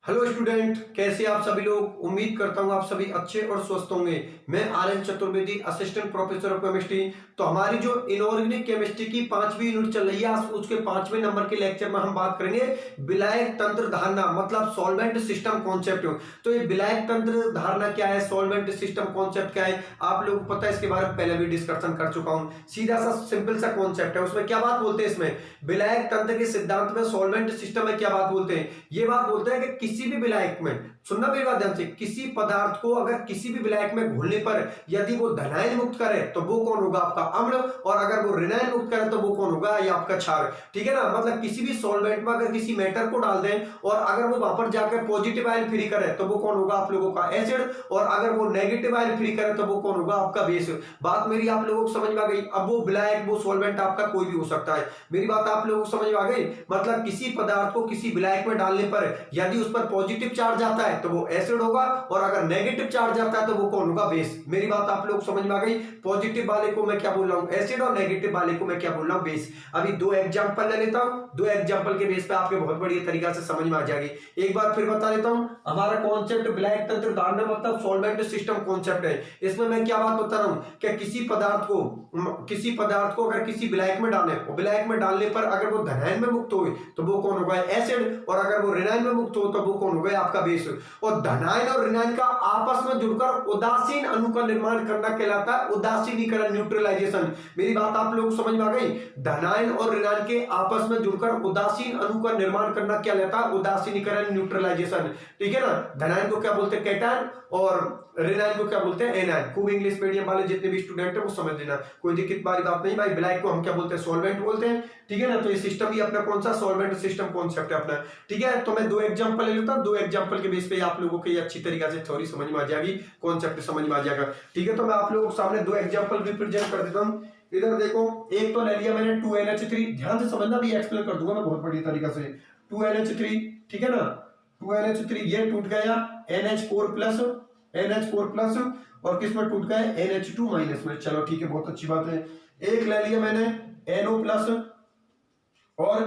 Hello student, कैसे आप सभी लोग। उम्मीद करता हूँ आप सभी अच्छे और स्वस्थ होंगे। मैं Aryan Chaturvedi, assistant professor of chemistry. तो हमारी जो इनऑर्गेनिक केमिस्ट्री की 5वीं यूनिट चल रही है, आज उसके 5वें नंबर के लेक्चर में हम बात करेंगे विलायक तंत्र धारणा, मतलब सॉल्वेंट सिस्टम कॉन्सेप्ट। तो ये विलायक तंत्र धारणा क्या है, सॉल्वेंट सिस्टम कॉन्सेप्ट क्या है, आप लोगों को पता है। इसके बारे में पहले भी डिस्कशन कर चुका हूँ। सीधा सा सिंपल सा कॉन्सेप्ट है। उसमें क्या बात बोलते हैं, इसमें विलायक तंत्र के सिद्धांत में सॉल्वेंट सिस्टम में क्या बात बोलते हैं, ये बात बोलते हैं कि किसी भी विलायक में, सुनना मेरी बात ध्यान से, किसी पदार्थ को अगर किसी भी विलायक में घोलने पर यदि वो धनायन मुक्त करे तो वो कौन होगा, आपका अम्ल। और अगर वो ऋणायन मुक्त करे तो वो कौन होगा, ये आपका क्षार। ठीक है ना। मतलब किसी भी सॉल्वेंट में अगर किसी मेटर को डाल दें और अगर वो वहां पर जाकर पॉजिटिव आयन फ्री करे तो वो कौन होगा, आप लोगों का एसिड। और अगर वो नेगेटिव आयन फ्री करे तो वो कौन होगा, आपका बेस। बात मेरी आप लोगों को समझ में आ गई। अब वो विलायक, वो सॉल्वेंट आपका कोई भी हो सकता है। मेरी बात आप लोगों को समझ में आ गई। मतलब किसी पदार्थ को किसी विलायक में डालने पर यदि उस पर पॉजिटिव चार्ज आता है तो वो एसिड होगा, और अगर नेगेटिव चार्ज आता है तो वो कौन होगा, बेस। मेरी बात आप लोग समझ में आ गई। पॉजिटिव वाले को मैं क्या बोल रहा हूं, एसिड, और नेगेटिव वाले को मैं क्या बोल रहा हूं, बेस। अभी दो एग्जांपल ले लेता हूं, दो एग्जांपल के बेस पे आपके बहुत बढ़िया तरीका से समझ में आ जाएगी। एक बार फिर बता देता हूं, हमारा कॉन्सेप्ट विलायक तंत्र धारणा मतलब सॉल्वेंट सिस्टम कॉन्सेप्ट है। इसमें मैं क्या बात बता रहा हूं कि किसी पदार्थ को अगर किसी विलायक में डालें, विलायक में डालने पर अगर वो धनायन में मुक्त हो तो वो कौन होगा, एसिड। और अगर वो ऋणायन में मुक्त हो तो वो कौन होगा, आपका बेस। और धनायन और ऋणायन का आपस में जुड़कर उदासीन अणु का निर्माण करना कहलाता है उदासीनीकरण, न्यूट्रलाइजेशन। मेरी बात आप लोग समझ में आ गई। धनायन और ऋणायन के आपस में जुड़कर उदासीन अणु का निर्माण करना क्या कहलाता है, उदासीनीकरण, न्यूट्रलाइजेशन। ठीक है ना। धनायन को क्या बोलते हैं, कैटायन, और ऋणायन को क्या बोलते हैं, एनायन। खूब इंग्लिश मीडियम वाले जितने भी स्टूडेंट है वो समझ लेना, कोई दिक्कत वाली बात नहीं भाई। विलायक को हम क्या बोलते हैं, सॉल्वेंट बोलते हैं। ठीक है ना। तो ये सिस्टम ही अपना कौन सा, सॉल्वेंट सिस्टम कॉन्सेप्ट है अपना। ठीक है। तो मैं दो एग्जांपल ले लेता हूं, दो एग्जांपल के बेस पे आप लोगों को ये अच्छी तरीके से थ्योरी समझ में आ जाएगी, कॉन्सेप्ट समझ में आ जाएगा। ठीक है। तो मैं आप लोगों के सामने दो एग्जांपल भी प्रेजेंट कर देता हूं। इधर देखो, एक तो ले लिया मैंने 2NH3, ध्यान से समझना, भी एक्सप्लेन कर दूंगा मैं बहुत बढ़िया तरीका से। 2NH3, ठीक है ना। 2NH3 ये टूट गया NH4 प्लस, और किस में टूट गया, NH2 माइनस में। चलो ठीक है, बहुत अच्छी बात है। एक ले लिया मैंने NO प्लस और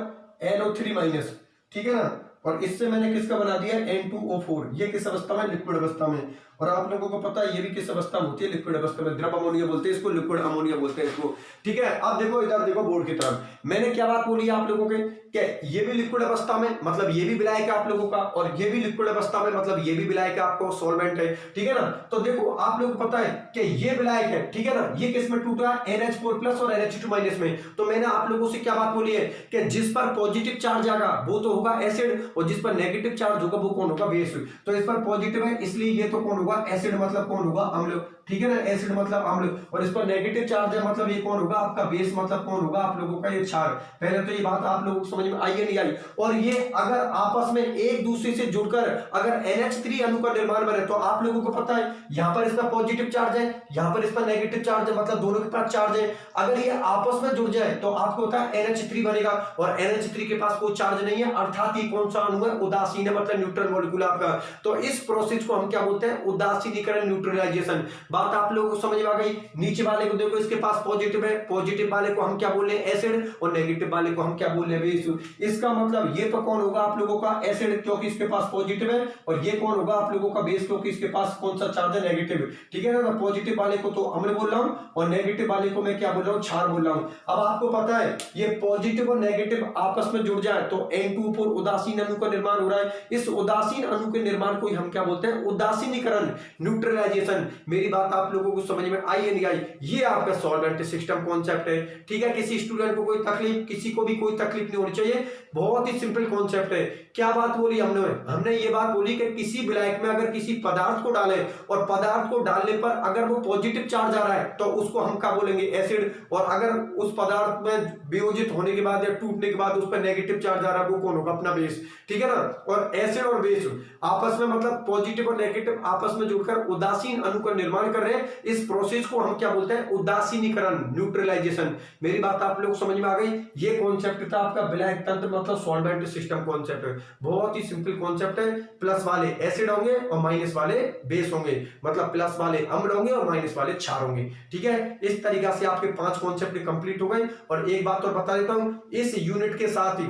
NO3 माइनस, ठीक है ना। और इससे मैंने किसका बना दिया, N2O4। ये किस अवस्था में, लिक्विड अवस्था में। और आप लोगों को पता है ये भी किस अवस्था में होती है, लिक्विड अवस्था में। द्रव अमोनिया बोलते हैं इसको, लिक्विड अमोनिया बोलते हैं इसको। ठीक है। अब देखो, इधर देखो बोर्ड की तरफ, मैंने क्या बात बोली आप लोगों के, क्या ये भी लिक्विड अवस्था में, मतलब ये भी विलायक है आप लोगों का, और ये भी लिक्विड अवस्था में, मतलब ये भी विलायक है, आपको सॉल्वेंट है। ठीक है ना। तो देखो आप लोगों को पता है कि ये विलायक है, ठीक है ना। ये किस में टूटा है, NH4 प्लस और NH2 माइनस में। तो मैंने आप लोगों से क्या बात बोली है कि जिस पर पॉजिटिव चार्ज आएगा वो तो होगा एसिड, और जिस पर नेगेटिव चार्ज होगा वो कौन होगा, बेस। तो इस पर पॉजिटिव है इसलिए ये तो कौन होगा, एसिड, मतलब कौन होगा, अम्ल। ठीक है ना। एसिड मतलब अम्ल। और इस पर नेगेटिव चार्ज है मतलब ये कौन होगा, आपका बेस, मतलब कौन होगा, आप लोगों का ये क्षार। पहले तो ये बात आप लोगों को समझ में आई है, नहीं आई। और ये अगर आपस में एक दूसरे से जुड़कर अगर NH3 अणु का निर्माण बने तो आप लोगों को पता है यहां पर इसका पॉजिटिव चार्ज है, यहां पर इसका नेगेटिव चार्ज है, मतलब दोनों के पास चार्ज है। अगर ये आपस में जुड़ जाए तो आपको होता है NH3 बनेगा, और NH3 के पास कोई चार्ज नहीं है, अर्थात ये कौन सा अणु है, उदासीन है, मतलब न्यूट्रल मॉलिक्यूल आपका। तो इस प्रोसेस को हम क्या बोलते हैं, उदासीनीकरण, न्यूट्रलाइजेशन। बात आप लोगों को समझ में आ गई। नीचे वाले को देखो, इसके पास पॉजिटिव है, पॉजिटिव वाले को हम क्या बोल रहे हैं, एसिड, और नेगेटिव वाले को हम क्या बोल रहे हैं, बेस। इसका मतलब ये तो कौन होगा आप लोगों का, एसिड, क्योंकि इसके पास पॉजिटिव है, और ये कौन होगा आप लोगों का, बेस, क्योंकि इसके पास कौन सा चार्ज है, नेगेटिव। ठीक है ना। पॉजिटिव वाले को तो अम्ल बोल रहा हूं, और नेगेटिव वाले को मैं क्या बोल रहा हूं, क्षार बोल रहा हूं। अब आपको पता है ये पॉजिटिव और नेगेटिव आपस में जुड़ जाए तो N2O4 उदासीन अणु का निर्माण हो रहा है। इस उदासीन अणु के निर्माण को हम क्या बोलते हैं, उदासीनीकरण, न्यूट्रलाइजेशन। मेरी बात आप लोगों को समझ में आई है, नहीं आई। ये आपका सॉल्वेंट सिस्टम कॉन्सेप्ट है। ठीक है। किसी स्टूडेंट को कोई तकलीफ, किसी को भी कोई तकलीफ नहीं होनी चाहिए, बहुत ही सिंपल कॉन्सेप्ट है। क्या बात बोली हमने ये बात बोली कि किसी विलायक में अगर किसी पदार्थ को डालें और पदार्थ को डालने पर अगर वो पॉजिटिव चार्ज आ रहा है तो उसको हम क्या बोलेंगे, एसिड। और अगर उस पदार्थ में वियोजित होने के बाद या टूटने के बाद उस पर नेगेटिव चार्ज आ रहा है वो कौन होगा, अपना बेस। ठीक है ना। और एसिड और बेस आपस में, मतलब पॉजिटिव और नेगेटिव आपस में जुड़कर उदासीन अणु का निर्माण कर रहे हैं। इस प्रोसेस को हम क्या बोलते हैं, उदासीनीकरण, न्यूट्रलाइजेशन। मेरी बात आप लोग समझ में आ गई। ये कॉन्सेप्ट था आपका विलायक तंत्र मतलब सॉल्वेंट सिस्टम कॉन्सेप्ट है। बहुत ही सिंपल कॉन्सेप्ट है। प्लस वाले एसिड होंगे और माइनस वाले बेस होंगे, मतलब प्लस वाले अम्ल होंगे और माइनस वाले क्षार होंगे। ठीक है। इस तरीके से आपके 5 कॉन्सेप्ट कंप्लीट हो गए। और एक बात और बता देता हूं, इस यूनिट के साथ ही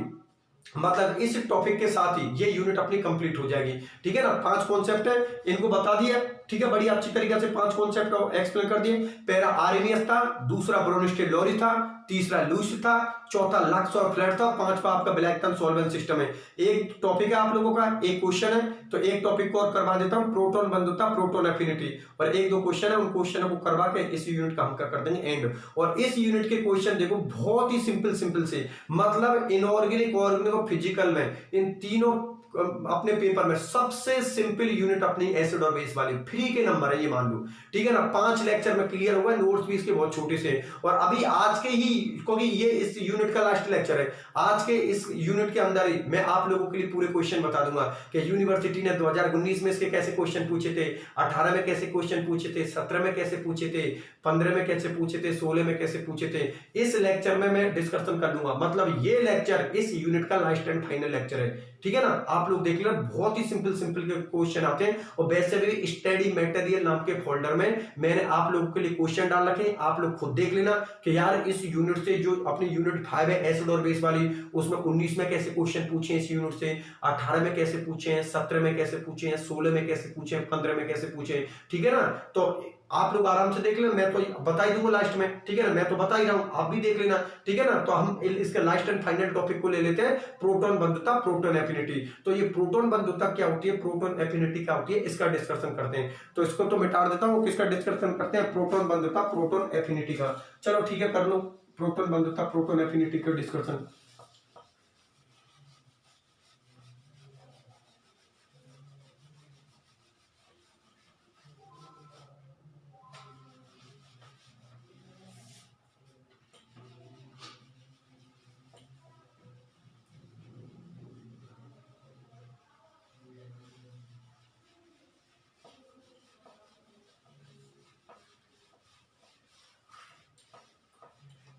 मतलब इस टॉपिक के साथ ही ये यूनिट अपनी कंप्लीट हो जाएगी। ठीक है ना, 5 कॉन्सेप्ट है, इनको बता दिया। ठीक है, बड़ी अच्छी तरीके से 5 कॉन्सेप्ट एक्सप्लेन कर दिए। पहला आर्हेनियस था, दूसरा ब्रोनिस्टेड लोरी था, तीसरा लूस था, चौथा लक्स और फ्लैट था, पांचवा आपका ब्लैकटन सॉल्वेंट सिस्टम है। एक टॉपिक है आप लोगों का, एक क्वेश्चन है, तो एक टॉपिक को और करवा देता हूं, प्रोटॉन बंधुता, प्रोटॉन एफिनिटी, और एक दो क्वेश्चन है, उन क्वेश्चनों को करवा के इस यूनिट का हम कर देंगे एंड। और इस यूनिट के क्वेश्चन देखो बहुत ही सिंपल से, मतलब इनऑर्गेनिक, ऑर्गेनिक और फिजिकल में इन तीनों अपने पेपर में सबसे सिंपल यूनिट अपनी एसिड और बेस वाली फ्री के नंबर है, ये मान लो। ठीक है ना, 5 लेक्चर में क्लियर होगा, नोट्स भी इसके बहुत छोटे से। और अभी आज के ही, क्योंकि ये इस यूनिट का लास्ट लेक्चर है, आज के इस यूनिट के अंदर ही मैं आप लोगों के लिए पूरे क्वेश्चन बता दूंगा कि यूनिवर्सिटी ने 2019 में इसके कैसे क्वेश्चन पूछे थे, 18 में कैसे क्वेश्चन पूछे थे, 17 में कैसे पूछे थे, 15 में कैसे पूछे थे, 16 में कैसे पूछे थे। इस लेक्चर में मैं डिस्कशन कर दूंगा। मतलब ये लेक्चर इस यूनिट का लास्ट एंड फाइनल लेक्चर है। ठीक है ना, आप लोग देख लेना, बहुत ही सिंपल के क्वेश्चन आते हैं। और वैसे भी स्टडी मटेरियल नाम के फोल्डर में मैंने आप लोगों के लिए क्वेश्चन डाल रखे हैं, आप लोग खुद देख लेना कि यार इस यूनिट से, जो अपनी यूनिट 5 है एसिड और बेस वाली, उसमें 19 में कैसे क्वेश्चन पूछे इस यूनिट से, 18 में कैसे पूछे हैं, 17 में कैसे पूछे हैं, 16 में कैसे पूछे हैं, 15 में कैसे पूछे हैं। ठीक है ना, तो आप लोग आराम से देख लेना, मैं तो बता ही दूंगा लास्ट में। ठीक है ना, मैं तो बता ही रहा हूं, आप भी देख लेना। ठीक है ना, तो हम इसके लास्ट एंड फाइनल टॉपिक को ले लेते हैं, प्रोटॉन बंधुता, प्रोटॉन एफिनिटी। तो ये प्रोटॉन बंधुता क्या होती है, प्रोटॉन एफिनिटी क्या होती है, इसका डिस्कशन करते हैं। तो इसको तो मिटा देता हूं, किसका डिस्कशन करते हैं, प्रोटॉन बंधुता, प्रोटॉन एफिनिटी का। चलो ठीक है, कर लो प्रोटॉन बंधुता, प्रोटॉन एफिनिटी का डिस्कशन।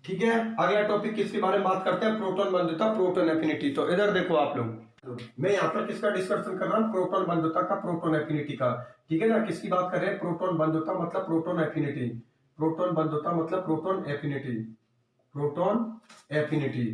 ठीक है, अगला टॉपिक किसके बारे में बात करते हैं, प्रोटॉन बंधुता, प्रोटॉन एफिनिटी। तो इधर देखो आप लोग, मैं यहाँ पर किसका डिस्कशन कर रहा हूँ, प्रोटॉन बंधुता का, प्रोटॉन एफिनिटी का। ठीक है ना, किसकी बात कर रहे हैं, प्रोटॉन बंधुता मतलब प्रोटॉन एफिनिटी, प्रोटॉन बंधुता मतलब proton affinity, proton affinity,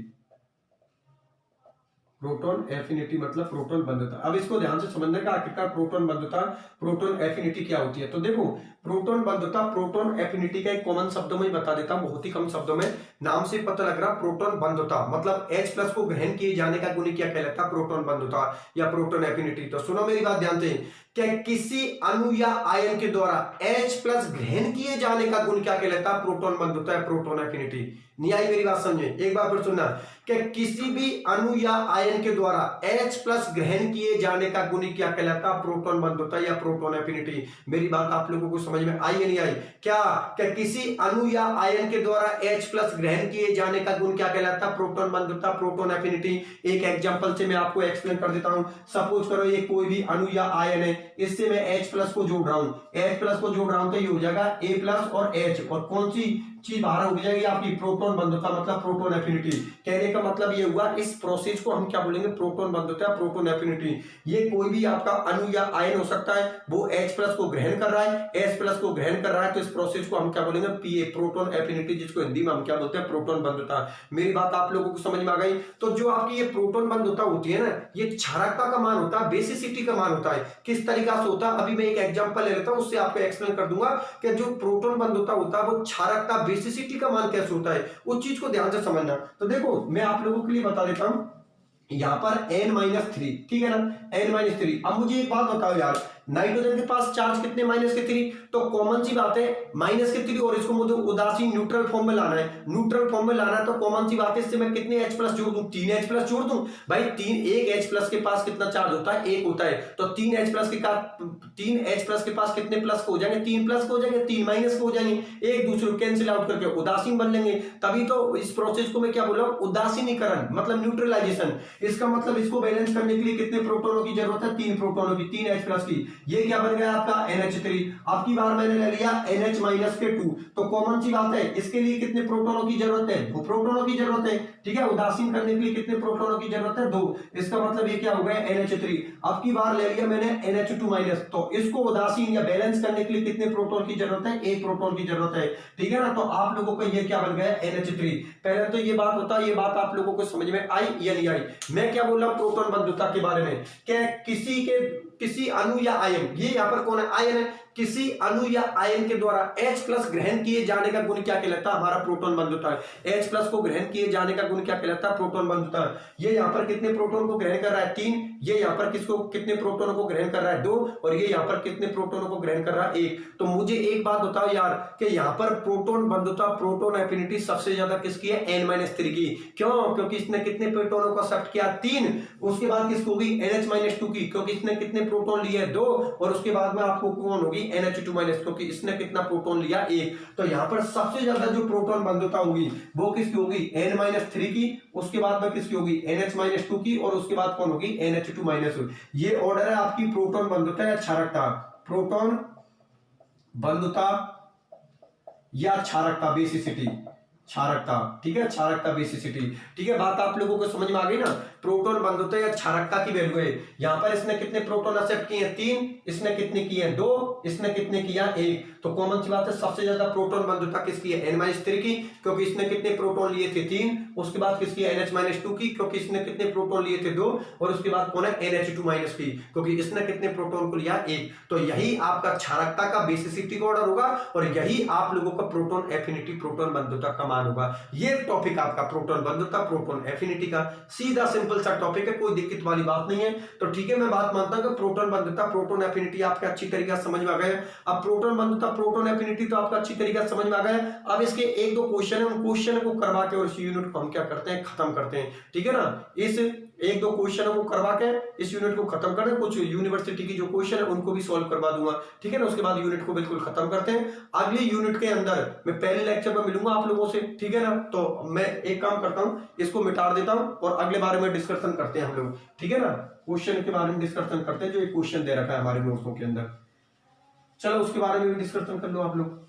proton affinity मतलब प्रोटॉन बंधुता। अब इसको ध्यान से समझने का, आखिरकार प्रोटॉन बंधुता, प्रोटॉन एफिनिटी क्या होती है। तो देखो, प्रोटॉन बंधुता, प्रोटॉन एफिनिटी का एक कॉमन शब्दों में बता देता हूं, बहुत ही कम शब्दों में, नाम से पता लग रहा। प्रोटॉन बंधुता मतलब H+ को ग्रहण किए जाने का गुण क्या कहलाता है, प्रोटॉन बंधुता या प्रोटॉन एफिनिटी। तो सुनो मेरी बात ध्यान से, क्या किसी अणु या आयन के द्वारा H+ ग्रहण किए जाने का गुण क्या कहलाता है, प्रोटॉन बंधुता या प्रोटॉन एफिनिटी। नहीं आई मेरी बात समझे, एक बार फिर सुनना, कि किसी भी अणु या आयन के द्वारा H+ ग्रहण किए जाने का गुण क्या कहलाता है, प्रोटॉन बंधुता या प्रोटॉन एफिनिटी। मेरी बात आप लोगों को समझ में आई या नहीं आई, क्या किसी अणु या आयन के द्वारा H+ ग्रहण किए जाने का गुण क्या कहलाता है, प्रोटॉन बंधुता, प्रोटॉन एफिनिटी। एक एग्जांपल से मैं आपको एक्सप्लेन कर देता हूं। सपोज करो ये कोई भी अणु या आयन है, इससे मैं H+ को जोड़ रहा हूं, H+ को जोड़ रहा हूं, तो ये हो जाएगा A+ और H, और कौन सी चीज बाहर हो जाएगी आपकी, प्रोटॉन बंधुता मतलब प्रोटॉन एफिनिटी। कहने का मतलब ये हुआ, इस प्रोसेस को हम क्या बोलेंगे, प्रोटॉन बंधुता, प्रोटॉन एफिनिटी। ये कोई भी आपका अणु या आयन हो सकता है, वो H+ को ग्रहण कर रहा है, H+ को ग्रहण कर रहा है, तो इस प्रोसेस को हम क्या बोलेंगे, PA, प्रोटॉन एफिनिटी, जिसको हिंदी में हम क्या बोलते हैं, प्रोटॉन बंधुता। मेरी बात आप लोगों को समझ में आ गई। तो जो आपकी ये प्रोटॉन बंधुता होती है ना, ये क्षारकता का मान होता है, बेसिसिटी का मान होता है। किस तरीका से होता है, अभी मैं एक एग्जांपल ले लेता हूं, उससे आपको एक्सप्लेन कर दूंगा कि जो प्रोटॉन बंधुता होता है वो क्षारकता, बेसिसिटी का मान कैसे होता है, उस चीज को ध्यान से समझना। तो देखो मैं आप लोगों के लिए बता देता हूं, यहां पर N-3, ठीक है ना, N-3। अब मुझे एक बात बताओ यार, नाइट्रोजन के पास चार्ज कितने, -3, तो कॉमन सी बात है -3, और इसको मुझे उदासीन न्यूट्रल फॉर्म में लाना है, न्यूट्रल फॉर्म में लाना है, तो कॉमन सी बात है, इससे मैं कितने H+ जोड़ दूं, 3 H+ जोड़ दूं। भाई एक H+ के पास कितना चार्ज होता है, 1 होता है, तो 3 H+ के पास कितने प्लस हो जाएंगे, 3 प्लस हो जाएंगे, 3 माइनस हो जाएंगे, एक दूसरे को कैंसिल आउट करके उदासीन बन लेंगे। तभी तो इस प्रोसेस को मैं क्या बोल रहा हूं, उदासीनीकरण मतलब न्यूट्रलाइजेशन। इसका मतलब इसको बैलेंस करने के लिए कितने प्रोटॉनों की जरूरत है, 3 प्रोटॉनों की, 3 H+ की। ये क्या बन गया आपका NH3। अब की बार मैंने ले लिया NH माइनस के 2, तो कॉमन सी बात है, इसके लिए कितने प्रोटोनों की जरूरत है? 2 प्रोटोनों की जरूरत है। ठीक है, उदासीन करने के लिए कितने प्रोटोनों की जरूरत है? 2। इसका मतलब ये क्या हो गया NH3। अब की बार ले लिया मैंने NH2 माइनस, तो इसको उदासीन या बैलेंस करने के लिए कितने प्रोटोन की जरूरत है? 1 प्रोटोन की जरूरत है। ठीक है ना, तो आप लोगों को ये क्या बन गया NH3। पहले तो ये बात होता है, ये बात आप लोगों को समझ में आई या नहीं आई? मैं क्या बोल रहा हूं प्रोटोन बंधुता के बारे में, क्या किसी अणु या आयन, ये यहां पर कौन है? आयन है। किसी अणु या आयन के द्वारा H प्लस ग्रहण किए जाने का गुण क्या कहलाता है? हमारा प्रोटोन बंधुता है। H प्लस को ग्रहण किए जाने का गुण क्या कहलाता है? प्रोटोन बंधुता है। ये यहाँ पर कितने प्रोटोन को ग्रहण कर रहा है? 3। ये यहाँ पर कितने प्रोटोनों को ग्रहण कर रहा है? 2। और ये यहाँ पर कितने प्रोटोनों को ग्रहण कर रहा है? 1। तो मुझे एक बात बताओ यार कि यहाँ पर प्रोटोन बंधुता, प्रोटोन एफिनिटी सबसे ज्यादा किसकी है? N-3 की। क्यों? क्योंकि इसने कितने प्रोटोनों को एक्सेप्ट किया? 3। उसके बाद किसको होगी? NH-2 की, क्योंकि इसने कितने प्रोटोन लिए? 2। और उसके बाद में आपको कौन होगी? NH2 माइनस, क्योंकि इसने कितना प्रोटोन लिया? 1। तो यहां पर सबसे ज्यादा जो प्रोटोन बंधुता होगी वो किसकी होगी? N-3 की। उसके बाद में किसकी होगी? NH-2 की। और उसके बाद कौन होगी? NH2 minus. ये ऑर्डर है आपकी प्रोटोन बंधुता या क्षारकता। प्रोटोन बंधुता या क्षारकता, बेसिसिटी, क्षारकता। ठीक है, क्षारकता, बेसिसिटी। ठीक है, बात आप लोगों को समझ में आ गई ना? प्रोटोन बंधुता या क्षारकता की वैल्यू है। यहां पर इसने कितने प्रोटोन एक्सेप्ट किए हैं? 3। इसने कितने किए हैं? 2। इसने कितने किया? 1। तो कॉमन सी बात है, सबसे ज्यादा प्रोटोन बंधुता किसकी है? N-3 की, क्योंकि इसने कितने प्रोटोन लिए थे? 3। उसके बाद किसकी है? NH-2 की, क्योंकि इसने कितने प्रोटोन लिए थे? 2। और उसके बाद कौन है? NH2 माइनस की, क्योंकि इसने कितने प्रोटोन को लिया? 1। तो यही आपका क्षारकता का बेसिसिटी का ऑर्डर होगा और यही आप लोगों का प्रोटोन एफिनिटी, प्रोटोन बंधुता का मान होगा। ये टॉपिक आपका प्रोटोन बंधुता, प्रोटोन एफिनिटी का सीधा सिंपल सा टॉपिक है, कोई दिक्कत वाली बात नहीं है। तो ठीक है, मैं बात मानता हूं कि प्रोटोन बंधुता, प्रोटोन एफिनिटी आपके अच्छी तरीके से समझ में आ गए। अब प्रोटोन बंधुता, प्रोटोन एफिनिटी तो आपका अच्छी तरीके से समझ में आ गया। अब इसके 1-2 क्वेश्चन है, उन क्वेश्चन को करवा के और इस यूनिट को हम क्या करते हैं? खत्म करते हैं। ठीक है ना, इस 1-2 क्वेश्चनों को करवा के इस यूनिट को खत्म करते हैं। कुछ यूनिवर्सिटी की जो क्वेश्चन है उनको भी सॉल्व करवा दूंगा। ठीक है ना, उसके बाद यूनिट को बिल्कुल खत्म करते हैं। अगली यूनिट के अंदर मैं पहले लेक्चर में मिलूंगा आप लोगों से। ठीक है ना, तो मैं एक काम करता हूं, इसको मिटा देता हूं और अगले बारे में डिस्कशन करते हैं हम लोग। ठीक है ना, क्वेश्चन के बारे में डिस्कशन करते हैं, जो एक क्वेश्चन दे रखा है हमारे नोट्सों के अंदर। चलो उसके बारे में भी डिस्कशन कर लो आप लोग।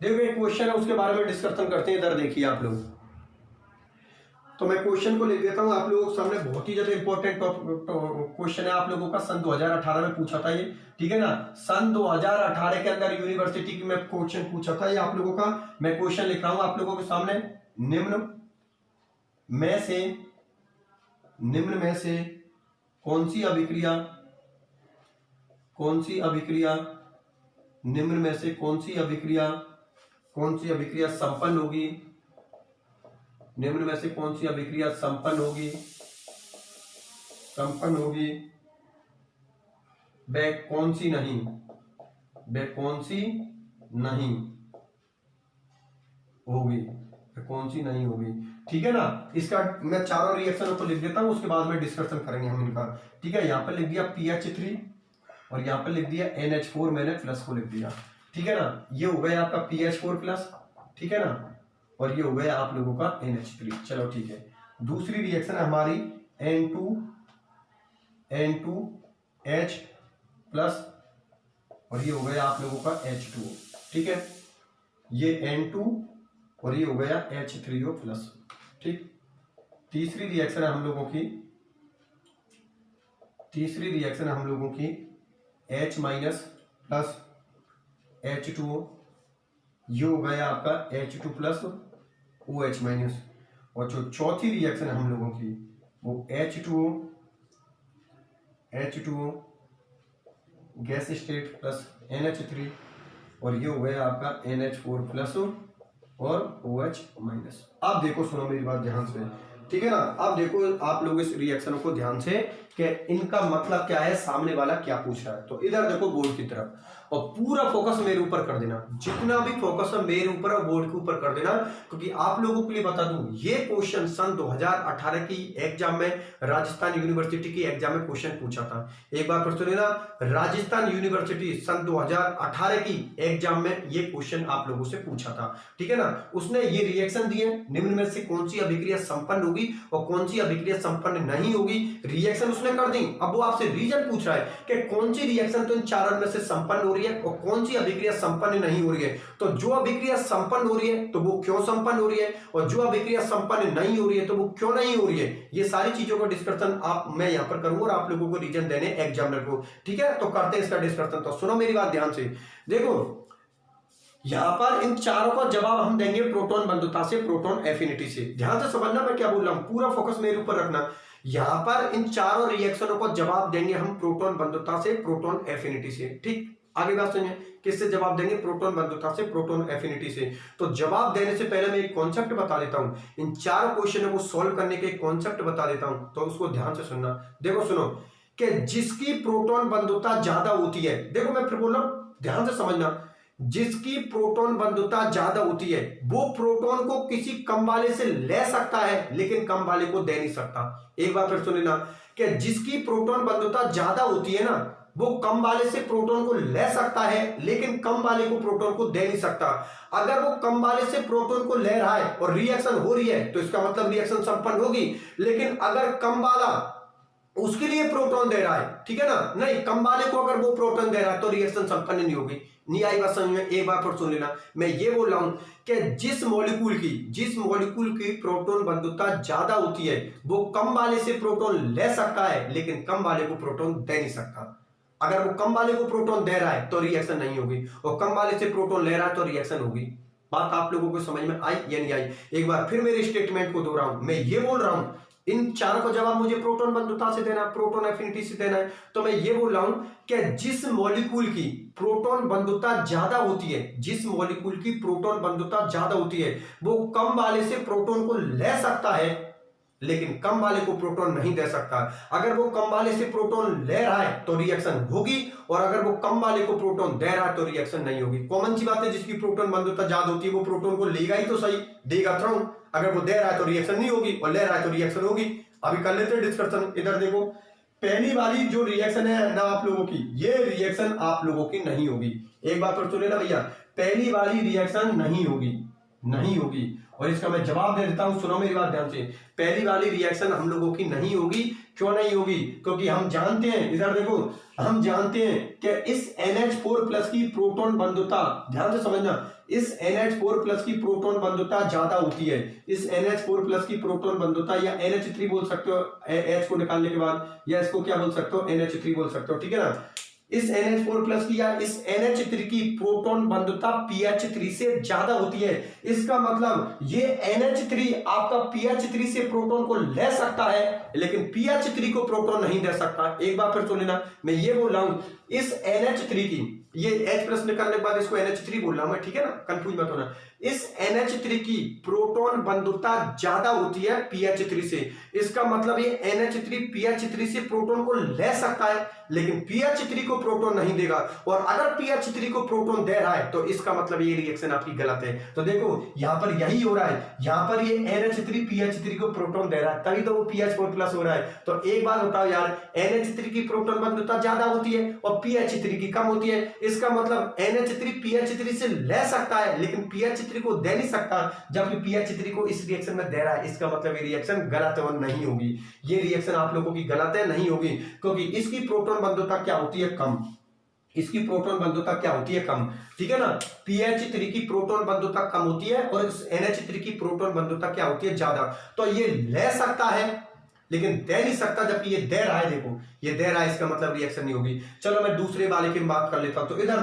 देखो एक क्वेश्चन है, उसके बारे में डिस्कशन करते हैं। इधर देखिए आप लोग, तो मैं क्वेश्चन को लिख देता हूं आप लोगों के सामने। बहुत ही ज्यादा इंपॉर्टेंट क्वेश्चन है आप लोगों का, सन 2018 में पूछा था ये। ठीक है ना, सन 2018 के अंदर यूनिवर्सिटी की में क्वेश्चन पूछा था ये आप लोगों का। मैं क्वेश्चन लिख रहा हूं आप लोगों के सामने। निम्न में से कौन सी अभिक्रिया निम्न में से कौन सी अभिक्रिया संपन्न होगी? निम्न में से कौन सी अभिक्रिया संपन्न होगी व कौन सी नहीं होगी? ठीक है ना, इसका मैं चारों रिएक्शनों को लिख देता हूं, उसके बाद में डिस्कशन करेंगे हम इनका। ठीक है, यहां पर लिख दिया PH3 और यहां पर लिख दिया NH4, मैंने प्लस को लिख दिया। ठीक है ना, ये हो गया आपका PH4 प्लस। ठीक है ना, और ये हो गया आप लोगों का NH3। चलो ठीक है, दूसरी रिएक्शन है हमारी N2H प्लस और ये हो गया आप लोगों का H2। ठीक है, ये N2 और ये हो गया H3O प्लस। ठीक, तीसरी रिएक्शन है हम लोगों की H माइनस प्लस H2O, ये हो गया आपका H2 प्लस OH माइनस। और जो चौथी रिएक्शन है हम लोगों की वो H2O gas state plus NH3 और ये हो गया आपका NH4 प्लस और OH माइनस। अब देखो, सुनो मेरी बात ध्यान से। ठीक है ना, अब देखो आप लोग इस रिएक्शन को ध्यान से कि इनका मतलब क्या है, सामने वाला क्या पूछ रहा है। तो इधर देखो बोर्ड की तरफ, और पूरा फोकस मेरे ऊपर कर देना, जितना भी फोकस है मेरे ऊपर और बोर्ड के ऊपर कर देना, क्योंकि आप लोगों के लिए बता दूं ये क्वेश्चन सन 2018 की एग्जाम में, राजस्थान यूनिवर्सिटी की एग्जाम में क्वेश्चन पूछा था। एक बार फिर सुनिए ना, राजस्थान यूनिवर्सिटी सन 2018 की एग्जाम में ये क्वेश्चन आप लोगों से पूछा था, ठीक है ना। उसने ये रिएक्शन दिए, निम्न में से कौन सी अभिक्रिया संपन्न होगी और कौन सी अभिक्रिया संपन्न नहीं होगी, रिएक्शन उसने कर दी। अब वो आपसे रीजन पूछ रहा है कि कौन सी रिएक्शन तो इन चारों में से संपन्न हो रही है और कौन सी अभिक्रिया संपन्न नहीं हो रही है। तो जो अभिक्रिया संपन्न हो रही है तो वो क्यों संपन्न हो रही है, और जो अभिक्रिया संपन्न नहीं हो रही है तो वो क्यों नहीं हो रही है। ये सारी चीजों का डिस्कशन मैं यहां पर करूंगा और आप लोगों को रीजन देने एग्जामिनर को, ठीक है। तो करते हैं इसका डिस्कशन। तो सुनो मेरी बात ध्यान से, देखो यहां पर इन चारों का जवाब हम देंगे प्रोटॉन बंधुता से, प्रोटॉन एफिनिटी से। ध्यान से समझना मैं क्या बोल रहा हूं, पूरा फोकस मेरे ऊपर रखना। यहां पर इन चारों रिएक्शनों का जवाब देंगे हम प्रोटॉन बंधुता से, प्रोटॉन एफिनिटी से, ठीक। आगे बात सुनिए, किससे जवाब देंगे, प्रोटॉन बंधुता से, प्रोटॉन एफिनिटी से। तो जवाब देने से पहले मैं एक कॉन्सेप्ट बता देता हूं, इन चारों क्वेश्चनों को सॉल्व करने के कॉन्सेप्ट बता देता हूं, तो उसको ध्यान से सुनना। देखो सुनो कि जिसकी प्रोटॉन बंधुता ज्यादा होती है, देखो मैं फिर बोल रहा हूं ध्यान से समझना, जिसकी प्रोटॉन बंधुता ज्यादा होती है वो प्रोटॉन को किसी कम वाले से ले सकता है लेकिन कम वाले को दे नहीं सकता। एक बार फिर सुनिए ना, कि जिसकी प्रोटॉन बंधुता ज्यादा होती है ना वो कम वाले से प्रोटॉन को ले सकता है लेकिन कम वाले को प्रोटॉन को दे नहीं सकता। अगर वो कम वाले से प्रोटॉन को ले रहा है और रिएक्शन हो रही है तो इसका मतलब रिएक्शन संपन्न होगी। लेकिन अगर कम वाला उसके लिए प्रोटॉन दे रहा है, ठीक है ना, नहीं कम वाले को अगर वो प्रोटॉन दे रहा है तो रिएक्शन संपन्न नहीं होगी। नहीं आई बात समझ में? एक बार फिर सुन लेना, मैं ये बोल रहा हूं कि जिस मॉलिक्यूल की प्रोटॉन बंधुता ज्यादा होती है वो कम वाले से प्रोटॉन ले सकता है लेकिन कम वाले को प्रोटॉन दे नहीं सकता। अगर वो कम वाले को प्रोटॉन दे रहा है तो रिएक्शन नहीं होगी और कम वाले से प्रोटॉन ले रहा है तो रिएक्शन होगी। बात आप लोगों को समझ में आई या नहीं आई? एक बार फिर मेरे स्टेटमेंट को दोहराऊं, मैं ये बोल रहा हूं इन चारों का जवाब मुझे प्रोटॉन बंधुता से देना, प्रोटॉन एफिनिटी से देना है। तो मैं ये बोल रहा हूं कि जिस मॉलिक्यूल की प्रोटॉन बंधुता ज्यादा होती है, जिस मॉलिक्यूल की प्रोटॉन बंधुता ज्यादा होती है वो कम वाले से प्रोटॉन को ले सकता है लेकिन कम वाले को प्रोटॉन नहीं दे सकता। अगर वो कम वाले से प्रोटॉन ले रहा है तो रिएक्शन होगी और अगर वो कम वाले को प्रोटॉन दे रहा है तो रिएक्शन नहीं होगी। कॉमन सी बात है, जिसकी प्रोटॉन बंधुता ज्यादा होती है वो प्रोटॉन को लेगा ही तो सही, देगा थ्रो। अगर वो दे रहा है तो रिएक्शन नहीं होगी और ले रहा है तो रिएक्शन होगी। अभी कर लेते हैं डिस्कशन। इधर देखो, पहली वाली जो रिएक्शन है ना आप लोगों की, ये रिएक्शन आप लोगों की नहीं होगी। एक बात पर सुने ना भैया, पहली वाली रिएक्शन नहीं होगी और इसका मैं जवाब दे देता हूं, सुनो मेरी बात ध्यान से। पहली वाली रिएक्शन हम लोगों की नहीं होगी। क्यों नहीं होगी? क्योंकि हम जानते हैं, इधर देखो, हम जानते हैं कि इस NH4+ की प्रोटॉन बंधुता, ध्यान से समझना, इस NH4+ की प्रोटॉन बंधुता ज्यादा होती है। इस NH4+ की प्रोटॉन बंधुता, या NH3 बोल सकते हो H को निकालने के बाद, या इसको क्या बोल सकते हो, NH3 बोल सकते हो, ठीक है ना। इस NH4+ की या इस NH3 की प्रोटॉन बंधुता pH3 से ज्यादा होती है। इसका मतलब ये NH3 आपका pH3 से प्रोटॉन को ले सकता है लेकिन pH3 को प्रोटॉन नहीं दे सकता। एक बार फिर सुन लेना, मैं ये बोल रहा हूं इस NH3 की, ये H+ निकालने के बाद इसको NH3 बोल रहा हूं मैं, ठीक है ना, कंफ्यूज मत होना। इस NH3 की प्रोटॉन बंधुता ज्यादा होती है pH3 से। इसका मतलब ये NH3 pH3 से प्रोटॉन को ले सकता है लेकिन pH3 को प्रोटॉन नहीं देगा। और अगर pH3 को प्रोटॉन दे रहा है तो इसका मतलब ये रिएक्शन आपकी गलत है। तो देखो यहां पर यही हो रहा है, यहां पर ये NH3 pH3 को प्रोटॉन दे रहा है तभी तो वो PH4+ हो रहा है। तो एक बात बताओ यार, NH3 की प्रोटॉन बंधुता ज्यादा होती है और pH3 की कम होती है। इसका मतलब NH3 pH3 से ले सकता है लेकिन pH3 को दे नहीं सकता, जबकि pH3 को इस रिएक्शन में दे रहा है। इसका मतलब ये रिएक्शन गलत है और नहीं होगी। ये रिएक्शन आप लोगों की गलत है, नहीं होगी, क्योंकि इसकी प्रोटॉन बंधुता क्या होती है, कम। इसकी प्रोटॉन बंधुता क्या होती है, कम, ठीक है ना। pH3 की प्रोटॉन बंधुता कम होती है और इस NH3 की प्रोटॉन बंधुता क्या होती है, ज्यादा। तो ये ले सकता है लेकिन दे नहीं सकता, जबकि ये दे रहा है। देखो ये दे रहा है, इसका मतलब रिएक्शन नहीं होगी। चलो मैं दूसरे वाले की बात कर लेता हूं। तो इधर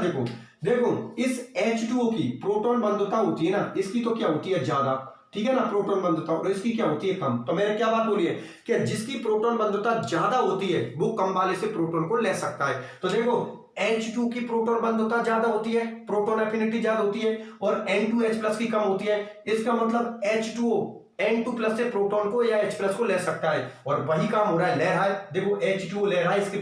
देखो, इस H2O की प्रोटॉन बंधुता होती है ना, इसकी तो क्या होती है, ज्यादा, ठीक है ना, प्रोटॉन बंधुता, और इसकी क्या होती है, कम। तो मैंने क्या बात बोली है कि जिसकी प्रोटॉन बंधुता ज्यादा होती है वो कम वाले से प्रोटॉन को ले सकता है। तो देखो H2 की प्रोटॉन बंधुता ज्यादा होती है, प्रोटॉन एफिनिटी ज्यादा होती है, और N2H+ की कम होती है। इसका मतलब H2O N2 प्लस से प्रोटॉन को या H प्लस को ले सकता है, और वही काम हो रहा है, ले रहा है। देखो H2 ले रहा है इसके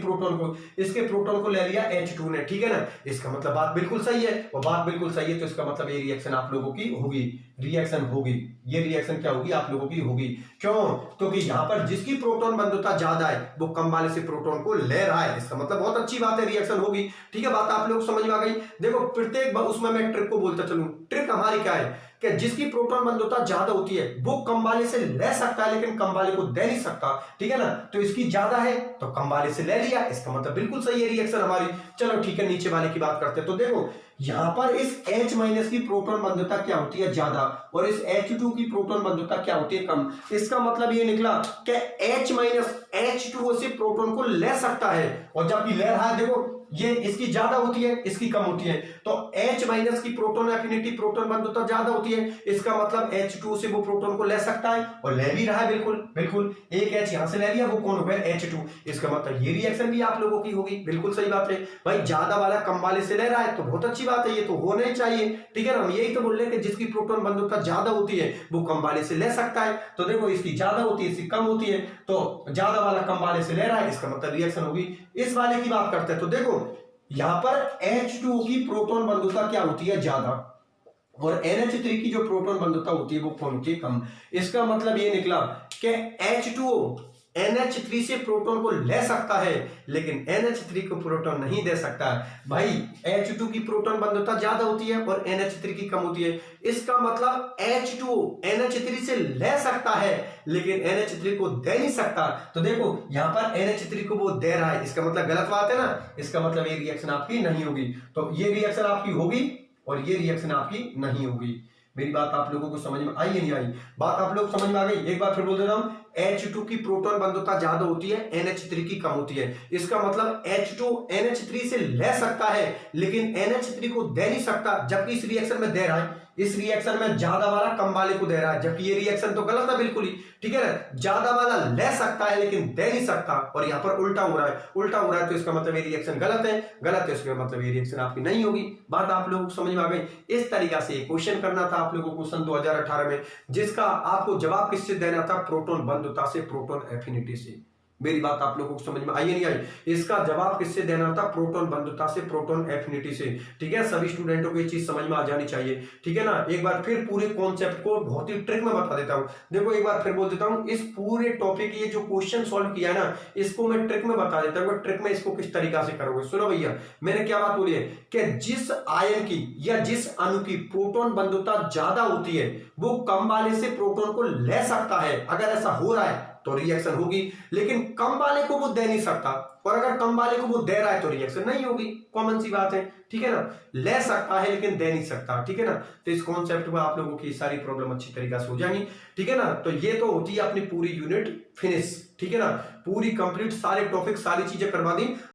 प्रोटॉन को ले लिया H2 ने, ठीक है ना। इसका मतलब बात बिल्कुल सही है, और बात बिल्कुल सही है तो इसका मतलब ये रिएक्शन आप लोगों की होगी, रिएक्शन होगी, ये रिएक्शन क्या होगी आप लोगों की होगी। क्यों? क्योंकि यहाँ पर जिसकी प्रोटॉन बंधुता ज्यादा है वो कम वाले से प्रोटॉन को ले रहा है, इसका मतलब बहुत अच्छी बात है, रिएक्शन होगी। ठीक है, बात आप लोग समझ में आ गई। देखो प्रत्येक उसमें मैं ट्रिक को बोलता चलूं, ट्रिक हमारी क्या है कि जिसकी प्रोटॉन बंधुता ज्यादा होती है वो कम वाले से ले सकता है लेकिन कम वाले को दे नहीं सकता, ठीक है ना। तो इसकी ज्यादा है तो कम वाले से ले लिया, इसका मतलब बिल्कुल सही है रिएक्शन हमारी। चलो ठीक है, नीचे वाले की बात करते हैं। तो देखो यहां पर इस H माइनस की प्रोटॉन बंधुता क्या होती है ज्यादा, और इस H2 की प्रोटॉन बंधुता क्या होती है कम। इसका मतलब ये निकला कि H माइनस H2O से प्रोटॉन को ले सकता है, और जबकि ले रहा है, देखो ये इसकी ज्यादा होती है इसकी कम होती है, तो H माइनस की प्रोटॉन एफिनिटी प्रोटॉन बंधुता ज्यादा होती है, इसका मतलब H2 से वो प्रोटॉन को ले सकता है और ले भी रहा है। बिल्कुल बिल्कुल, एक H यहां से ले लिया, वो कौन हो गया H2, इसका मतलब ये रिएक्शन भी आप लोगों की होगी। बिल्कुल सही बात है भाई, ज्यादा वाला कम वाले से ले रहा है तो बहुत अच्छी बात है, ये तो होना ही चाहिए, ठीक है ना। हम यही तो बोल रहे हैं कि जिसकी प्रोटॉन बंधुता ज्यादा होती है वो कम वाले से ले सकता है। तो देखो इसकी ज्यादा होती है इसकी कम होती है, तो ज्यादा वाला कम वाले से ले रहा है, इसका मतलब रिएक्शन होगी। इस वाले की बात करते हैं, तो देखो यहां पर H2O की प्रोटॉन बंधुता क्या होती है ज्यादा, और NH3 की जो प्रोटॉन बंधुता होती है वो कौन होती है कम। इसका मतलब ये निकला कि H2O NH3 से प्रोटॉन को ले सकता है लेकिन NH3 को प्रोटॉन नहीं दे सकता है। भाई H2 की प्रोटॉन बंधुता ज्यादा होती है और NH3 की कम होती है, इसका मतलब H2O NH3 से ले सकता है लेकिन NH3 को दे नहीं सकता। तो देखो यहां पर NH3 को वो दे रहा है, इसका मतलब गलत बात है ना, इसका मतलब ये रिएक्शन आपकी नहीं होगी। तो ये रिएक्शन आपकी होगी और ये रिएक्शन आपकी नहीं होगी। मेरी बात आप लोगों को समझ में आई या नहीं आई? बात आप लोग समझ में आ गई? एक बार फिर बोल देता हूं, H2 की प्रोटॉन बंधुता ज्यादा होती है, NH3 की कम होती है, इसका मतलब H2 NH3 से ले सकता है लेकिन NH3 को दे नहीं सकता, जबकि इस रिएक्शन में दे रहा है। इस रिएक्शन में ज्यादा वाला कम वाले को दे रहा है, जबकि ये रिएक्शन तो गलत है बिल्कुल ही, ठीक है ना। ज्यादा वाला ले सकता है लेकिन दे नहीं सकता, और यहां पर उल्टा हो रहा है, उल्टा हो रहा है, तो इसका मतलब ये रिएक्शन गलत है, गलत है, इसका मतलब ये रिएक्शन आपकी नहीं होगी। बात आप लोगों को समझ में आ गई? इस तरीका से क्वेश्चन करना था आप लोगों को सन 2018 में, जिसका आपको जवाब किससे देना था, प्रोटॉन बंधुता से, प्रोटॉन एफिनिटी से। मेरी बात आप लोगों को समझ में आई नहीं आई? इसका जवाब किससे देना था, प्रोटॉन बंधुता से, प्रोटॉन एफिनिटी से, ठीक है। सभी स्टूडेंटों को ये चीज समझ में आ जानी चाहिए, ठीक है ना। एक बार फिर पूरे कॉन्सेप्ट को बहुत ही ट्रिक में बता देता हूं। देखो एक बार फिर बोल देता हूं, इस पूरे टॉपिक ये जो क्वेश्चन सॉल्व किया है ना, इसको मैं ट्रिक में बता देता हूं। ट्रिक में इसको किस तरीका से करोगे, सुनो भैया, मैंने क्या बात बोली है कि जिस आयन की या जिस अणु की प्रोटॉन बंधुता ज्यादा होती है वो कम वाले से प्रोटॉन को ले सकता है, अगर ऐसा हो रहा है तो रिएक्शन होगी, लेकिन कम वाले को वो दे नहीं सकता, और अगर कम वाले को वो दे रहा है तो रिएक्शन नहीं होगी। कॉमन सी बात है, ठीक है ना। ले सकता है लेकिन दे नहीं सकता, ठीक है ना। तो इस कॉन्सेप्ट में आप लोगों की सारी प्रॉब्लम अच्छी तरीके से हो जाएंगी, ठीक है ना। तो ये तो होती है अपनी पूरी यूनिट फिनिश, ठीक है ना, पूरी कंप्लीट, सारे टॉपिक सारी चीजें करवा दी।